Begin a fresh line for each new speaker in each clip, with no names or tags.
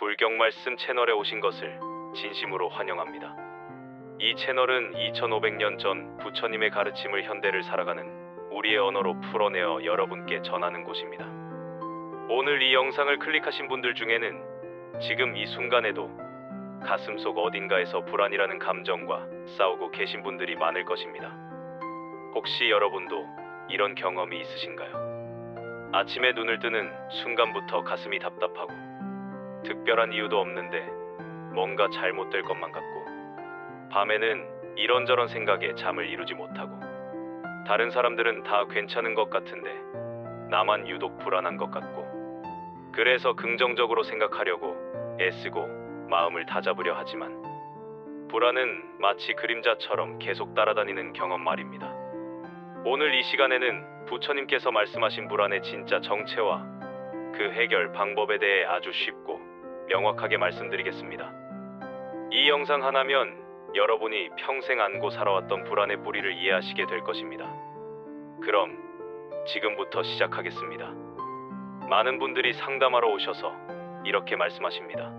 불경 말씀 채널에 오신 것을 진심으로 환영합니다. 이 채널은 2500년 전 부처님의 가르침을 현대를 살아가는 우리의 언어로 풀어내어 여러분께 전하는 곳입니다. 오늘 이 영상을 클릭하신 분들 중에는 지금 이 순간에도 가슴속 어딘가에서 불안이라는 감정과 싸우고 계신 분들이 많을 것입니다. 혹시 여러분도 이런 경험이 있으신가요? 아침에 눈을 뜨는 순간부터 가슴이 답답하고 특별한 이유도 없는데 뭔가 잘못될 것만 같고 밤에는 이런저런 생각에 잠을 이루지 못하고 다른 사람들은 다 괜찮은 것 같은데 나만 유독 불안한 것 같고 그래서 긍정적으로 생각하려고 애쓰고 마음을 다잡으려 하지만 불안은 마치 그림자처럼 계속 따라다니는 경험 말입니다. 오늘 이 시간에는 부처님께서 말씀하신 불안의 진짜 정체와 그 해결 방법에 대해 아주 쉽고 명확하게 말씀드리겠습니다. 이 영상 하나면 여러분이 평생 안고 살아왔던 불안의 뿌리를 이해하시게 될 것입니다. 그럼 지금부터 시작하겠습니다. 많은 분들이 상담하러 오셔서 이렇게 말씀하십니다.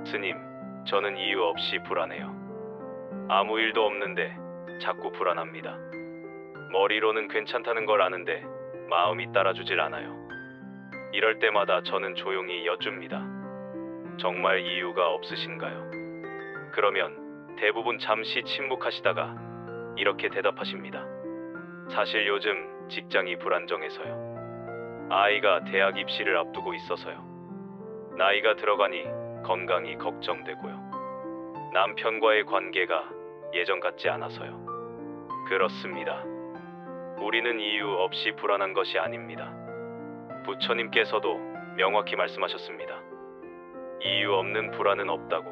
스님, 저는 이유 없이 불안해요. 아무 일도 없는데 자꾸 불안합니다. 머리로는 괜찮다는 걸 아는데 마음이 따라주질 않아요. 이럴 때마다 저는 조용히 여쭙니다. 정말 이유가 없으신가요? 그러면 대부분 잠시 침묵하시다가 이렇게 대답하십니다. 사실 요즘 직장이 불안정해서요. 아이가 대학 입시를 앞두고 있어서요. 나이가 들어가니 건강이 걱정되고요. 남편과의 관계가 예전 같지 않아서요. 그렇습니다. 우리는 이유 없이 불안한 것이 아닙니다. 부처님께서도 명확히 말씀하셨습니다. 이유 없는 불안은 없다고.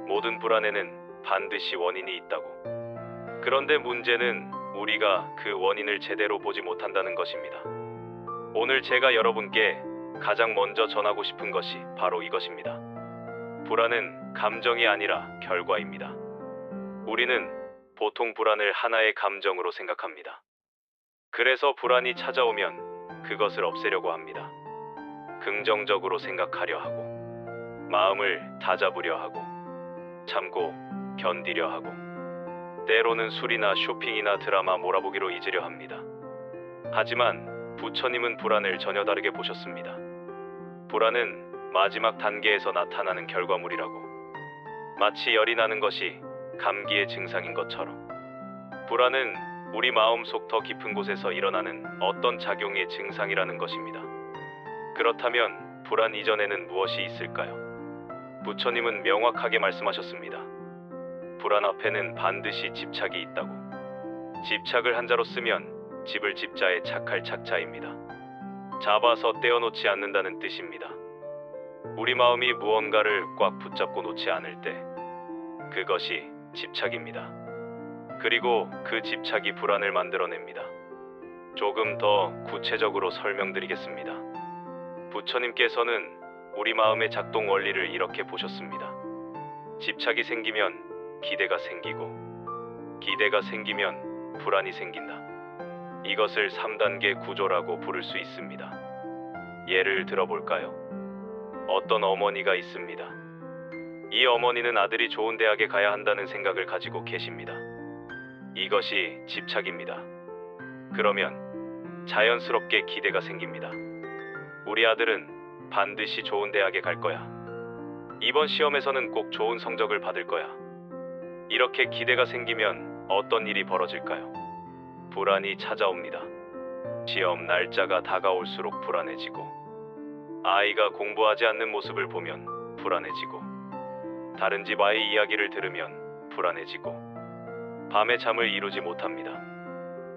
모든 불안에는 반드시 원인이 있다고. 그런데 문제는 우리가 그 원인을 제대로 보지 못한다는 것입니다. 오늘 제가 여러분께 가장 먼저 전하고 싶은 것이 바로 이것입니다. 불안은 감정이 아니라 결과입니다. 우리는 보통 불안을 하나의 감정으로 생각합니다. 그래서 불안이 찾아오면 그것을 없애려고 합니다. 긍정적으로 생각하려 하고 마음을 다잡으려 하고 참고 견디려 하고 때로는 술이나 쇼핑이나 드라마 몰아보기로 잊으려 합니다. 하지만 부처님은 불안을 전혀 다르게 보셨습니다. 불안은 마지막 단계에서 나타나는 결과물이라고. 마치 열이 나는 것이 감기의 증상인 것처럼 불안은 우리 마음속 더 깊은 곳에서 일어나는 어떤 작용의 증상이라는 것입니다. 그렇다면 불안 이전에는 무엇이 있을까요? 부처님은 명확하게 말씀하셨습니다. 불안 앞에는 반드시 집착이 있다고. 집착을 한자로 쓰면 집을 집자에 착할 착자입니다. 잡아서 떼어놓지 않는다는 뜻입니다. 우리 마음이 무언가를 꽉 붙잡고 놓지 않을 때 그것이 집착입니다. 그리고 그 집착이 불안을 만들어냅니다. 조금 더 구체적으로 설명드리겠습니다. 부처님께서는 우리 마음의 작동 원리를 이렇게 보셨습니다. 집착이 생기면 기대가 생기고 기대가 생기면 불안이 생긴다. 이것을 3단계 구조라고 부를 수 있습니다. 예를 들어볼까요? 어떤 어머니가 있습니다. 이 어머니는 아들이 좋은 대학에 가야 한다는 생각을 가지고 계십니다. 이것이 집착입니다. 그러면 자연스럽게 기대가 생깁니다. 우리 아들은 반드시 좋은 대학에 갈 거야. 이번 시험에서는 꼭 좋은 성적을 받을 거야. 이렇게 기대가 생기면 어떤 일이 벌어질까요? 불안이 찾아옵니다. 시험 날짜가 다가올수록 불안해지고 아이가 공부하지 않는 모습을 보면 불안해지고 다른 집 아이 이야기를 들으면 불안해지고 밤에 잠을 이루지 못합니다.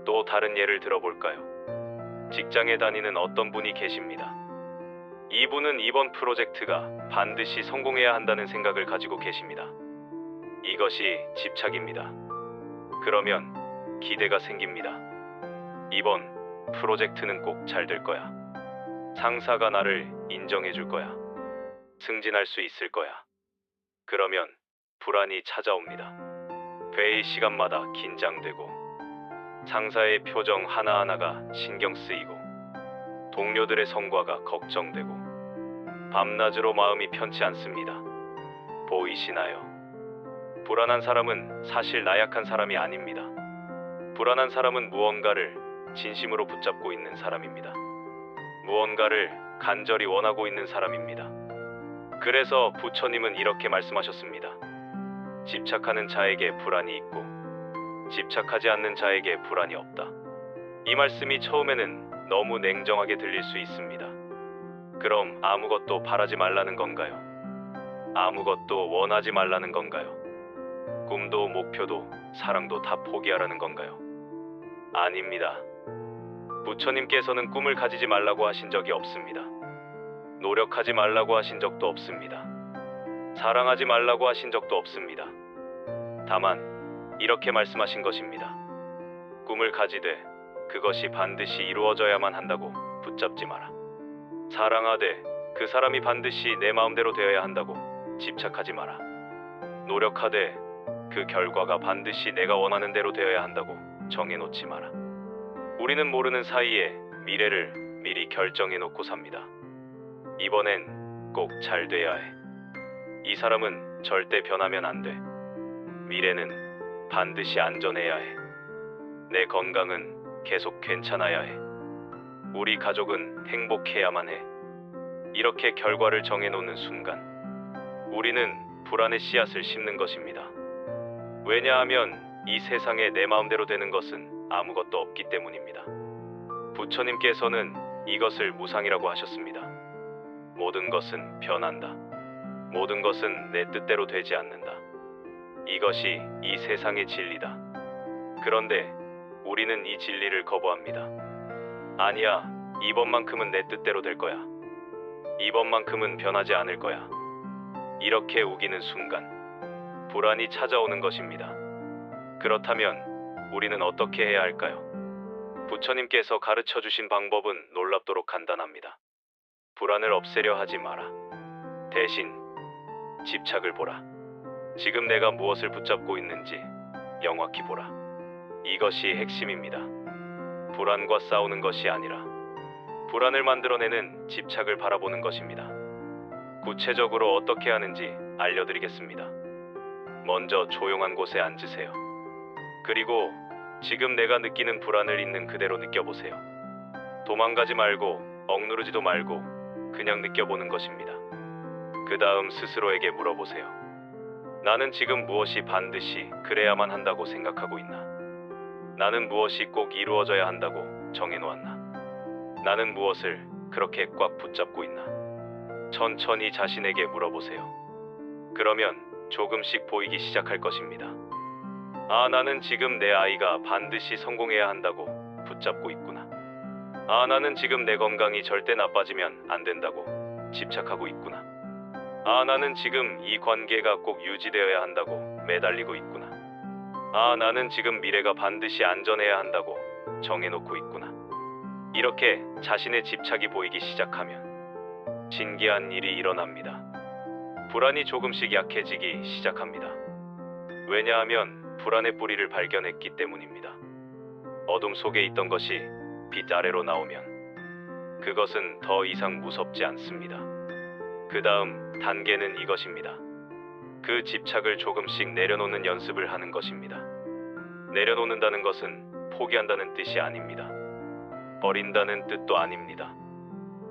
또 다른 예를 들어볼까요? 직장에 다니는 어떤 분이 계십니다. 이분은 이번 프로젝트가 반드시 성공해야 한다는 생각을 가지고 계십니다. 이것이 집착입니다. 그러면 기대가 생깁니다. 이번 프로젝트는 꼭 잘 될 거야. 상사가 나를 인정해 줄 거야. 승진할 수 있을 거야. 그러면 불안이 찾아옵니다. 회의 시간마다 긴장되고 상사의 표정 하나하나가 신경 쓰이고 동료들의 성과가 걱정되고 밤낮으로 마음이 편치 않습니다. 보이시나요? 불안한 사람은 사실 나약한 사람이 아닙니다. 불안한 사람은 무언가를 진심으로 붙잡고 있는 사람입니다. 무언가를 간절히 원하고 있는 사람입니다. 그래서 부처님은 이렇게 말씀하셨습니다. 집착하는 자에게 불안이 있고 집착하지 않는 자에게 불안이 없다. 이 말씀이 처음에는 너무 냉정하게 들릴 수 있습니다. 그럼 아무것도 바라지 말라는 건가요? 아무것도 원하지 말라는 건가요? 꿈도 목표도 사랑도 다 포기하라는 건가요? 아닙니다. 부처님께서는 꿈을 가지지 말라고 하신 적이 없습니다. 노력하지 말라고 하신 적도 없습니다. 사랑하지 말라고 하신 적도 없습니다. 다만 이렇게 말씀하신 것입니다. 꿈을 가지되 그것이 반드시 이루어져야만 한다고 붙잡지 마라. 사랑하되 그 사람이 반드시 내 마음대로 되어야 한다고 집착하지 마라. 노력하되 그 결과가 반드시 내가 원하는 대로 되어야 한다고 정해놓지 마라. 우리는 모르는 사이에 미래를 미리 결정해놓고 삽니다. 이번엔 꼭 잘 돼야 해. 이 사람은 절대 변하면 안 돼. 미래는 반드시 안전해야 해. 내 건강은 계속 괜찮아야 해. 우리 가족은 행복해야만 해. 이렇게 결과를 정해놓는 순간 우리는 불안의 씨앗을 심는 것입니다. 왜냐하면 이 세상에 내 마음대로 되는 것은 아무것도 없기 때문입니다. 부처님께서는 이것을 무상이라고 하셨습니다. 모든 것은 변한다. 모든 것은 내 뜻대로 되지 않는다. 이것이 이 세상의 진리다. 그런데 우리는 이 진리를 거부합니다. 아니야, 이번만큼은 내 뜻대로 될 거야. 이번만큼은 변하지 않을 거야. 이렇게 우기는 순간 불안이 찾아오는 것입니다. 그렇다면 우리는 어떻게 해야 할까요? 부처님께서 가르쳐 주신 방법은 놀랍도록 간단합니다. 불안을 없애려 하지 마라. 대신 집착을 보라. 지금 내가 무엇을 붙잡고 있는지 명확히 보라. 이것이 핵심입니다. 불안과 싸우는 것이 아니라 불안을 만들어내는 집착을 바라보는 것입니다. 구체적으로 어떻게 하는지 알려드리겠습니다. 먼저 조용한 곳에 앉으세요. 그리고 지금 내가 느끼는 불안을 있는 그대로 느껴보세요. 도망가지 말고 억누르지도 말고 그냥 느껴보는 것입니다. 그 다음 스스로에게 물어보세요. 나는 지금 무엇이 반드시 그래야만 한다고 생각하고 있나? 나는 무엇이 꼭 이루어져야 한다고 정해놓았나? 나는 무엇을 그렇게 꽉 붙잡고 있나? 천천히 자신에게 물어보세요. 그러면 조금씩 보이기 시작할 것입니다. 아, 나는 지금 내 아이가 반드시 성공해야 한다고 붙잡고 있구나. 아, 나는 지금 내 건강이 절대 나빠지면 안 된다고 집착하고 있구나. 아, 나는 지금 이 관계가 꼭 유지되어야 한다고 매달리고 있구나. 아, 나는 지금 미래가 반드시 안전해야 한다고 정해놓고 있구나. 이렇게 자신의 집착이 보이기 시작하면 신기한 일이 일어납니다. 불안이 조금씩 약해지기 시작합니다. 왜냐하면 불안의 뿌리를 발견했기 때문입니다. 어둠 속에 있던 것이 빛 아래로 나오면 그것은 더 이상 무섭지 않습니다. 그 다음 단계는 이것입니다. 그 집착을 조금씩 내려놓는 연습을 하는 것입니다. 내려놓는다는 것은 포기한다는 뜻이 아닙니다. 버린다는 뜻도 아닙니다.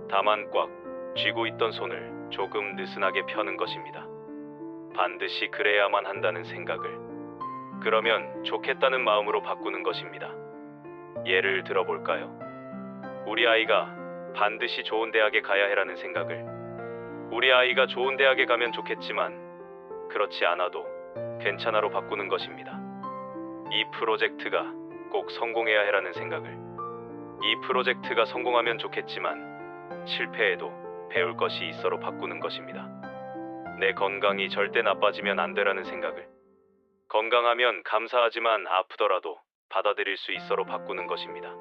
다만 꽉 쥐고 있던 손을 조금 느슨하게 펴는 것입니다. 반드시 그래야만 한다는 생각을 그러면 좋겠다는 마음으로 바꾸는 것입니다. 예를 들어볼까요? 우리 아이가 반드시 좋은 대학에 가야 해라는 생각을 우리 아이가 좋은 대학에 가면 좋겠지만 그렇지 않아도 괜찮아로 바꾸는 것입니다. 이 프로젝트가 꼭 성공해야 해라는 생각을 이 프로젝트가 성공하면 좋겠지만 실패해도 배울 것이 있어로 바꾸는 것입니다. 내 건강이 절대 나빠지면 안 되라는 생각을 건강하면 감사하지만 아프더라도 받아들일 수 있어로 바꾸는 것입니다.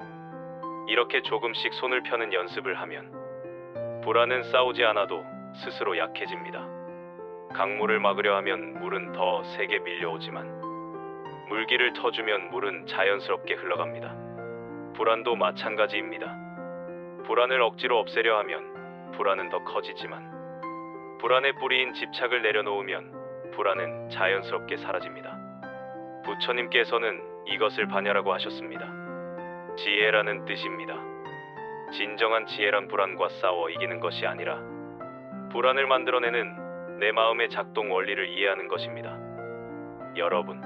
이렇게 조금씩 손을 펴는 연습을 하면 불안은 싸우지 않아도 스스로 약해집니다. 강물을 막으려 하면 물은 더 세게 밀려오지만 물기를 터주면 물은 자연스럽게 흘러갑니다. 불안도 마찬가지입니다. 불안을 억지로 없애려 하면 불안은 더 커지지만 불안의 뿌리인 집착을 내려놓으면 불안은 자연스럽게 사라집니다. 부처님께서는 이것을 반야라고 하셨습니다. 지혜라는 뜻입니다. 진정한 지혜란 불안과 싸워 이기는 것이 아니라 불안을 만들어내는 내 마음의 작동 원리를 이해하는 것입니다. 여러분,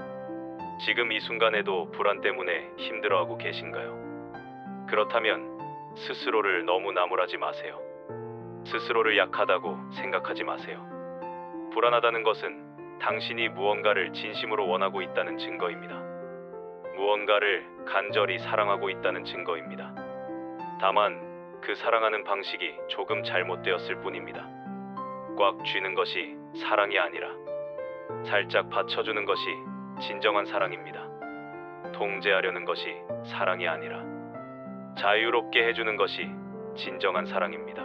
지금 이 순간에도 불안 때문에 힘들어하고 계신가요? 그렇다면 스스로를 너무 나무라지 마세요. 스스로를 약하다고 생각하지 마세요. 불안하다는 것은 당신이 무언가를 진심으로 원하고 있다는 증거입니다. 무언가를 간절히 사랑하고 있다는 증거입니다. 다만 그 사랑하는 방식이 조금 잘못되었을 뿐입니다. 꽉 쥐는 것이 사랑이 아니라 살짝 받쳐주는 것이 진정한 사랑입니다. 통제하려는 것이 사랑이 아니라 자유롭게 해주는 것이 진정한 사랑입니다.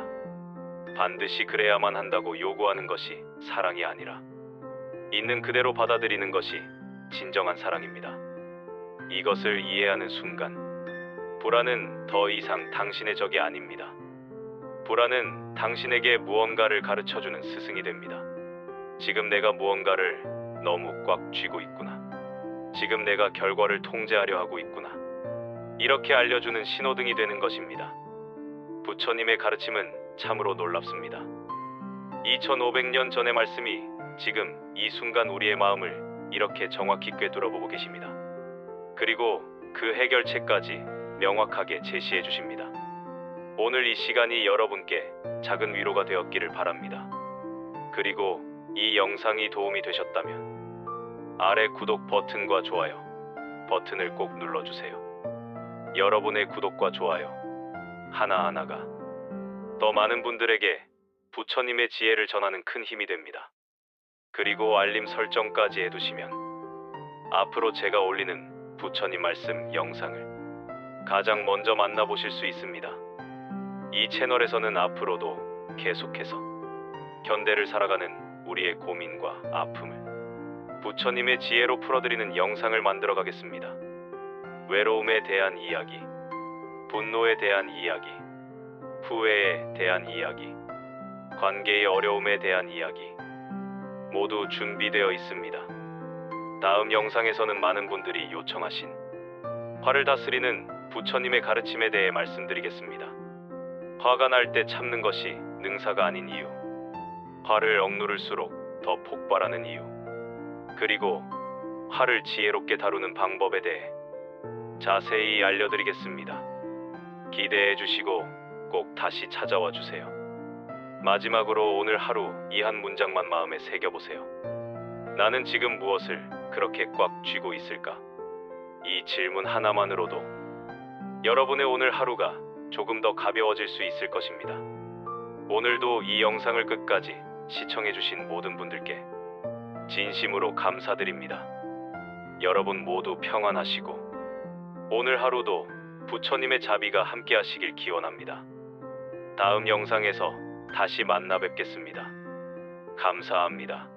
반드시 그래야만 한다고 요구하는 것이 사랑이 아니라 있는 그대로 받아들이는 것이 진정한 사랑입니다. 이것을 이해하는 순간 불안은 더 이상 당신의 적이 아닙니다. 불안은 당신에게 무언가를 가르쳐주는 스승이 됩니다. 지금 내가 무언가를 너무 꽉 쥐고 있구나. 지금 내가 결과를 통제하려 하고 있구나. 이렇게 알려주는 신호등이 되는 것입니다. 부처님의 가르침은 참으로 놀랍습니다. 2500년 전의 말씀이 지금 이 순간 우리의 마음을 이렇게 정확히 꿰뚫어보고 계십니다. 그리고 그 해결책까지 명확하게 제시해 주십니다. 오늘 이 시간이 여러분께 작은 위로가 되었기를 바랍니다. 그리고 이 영상이 도움이 되셨다면 아래 구독 버튼과 좋아요 버튼을 꼭 눌러주세요. 여러분의 구독과 좋아요 하나하나가 더 많은 분들에게 부처님의 지혜를 전하는 큰 힘이 됩니다. 그리고 알림 설정까지 해두시면 앞으로 제가 올리는 부처님 말씀 영상을 가장 먼저 만나보실 수 있습니다. 이 채널에서는 앞으로도 계속해서 현대를 살아가는 우리의 고민과 아픔을 부처님의 지혜로 풀어드리는 영상을 만들어 가겠습니다. 외로움에 대한 이야기, 분노에 대한 이야기, 후회에 대한 이야기, 관계의 어려움에 대한 이야기 모두 준비되어 있습니다. 다음 영상에서는 많은 분들이 요청하신 화를 다스리는 부처님의 가르침에 대해 말씀드리겠습니다. 화가 날 때 참는 것이 능사가 아닌 이유, 화를 억누를수록 더 폭발하는 이유, 그리고 화를 지혜롭게 다루는 방법에 대해 자세히 알려드리겠습니다. 기대해 주시고 꼭 다시 찾아와 주세요. 마지막으로 오늘 하루 이 한 문장만 마음에 새겨보세요. 나는 지금 무엇을 그렇게 꽉 쥐고 있을까? 이 질문 하나만으로도 여러분의 오늘 하루가 조금 더 가벼워질 수 있을 것입니다. 오늘도 이 영상을 끝까지 시청해주신 모든 분들께 진심으로 감사드립니다. 여러분 모두 평안하시고 오늘 하루도 부처님의 자비가 함께 하시길 기원합니다. 다음 영상에서 다시 만나 뵙겠습니다. 감사합니다.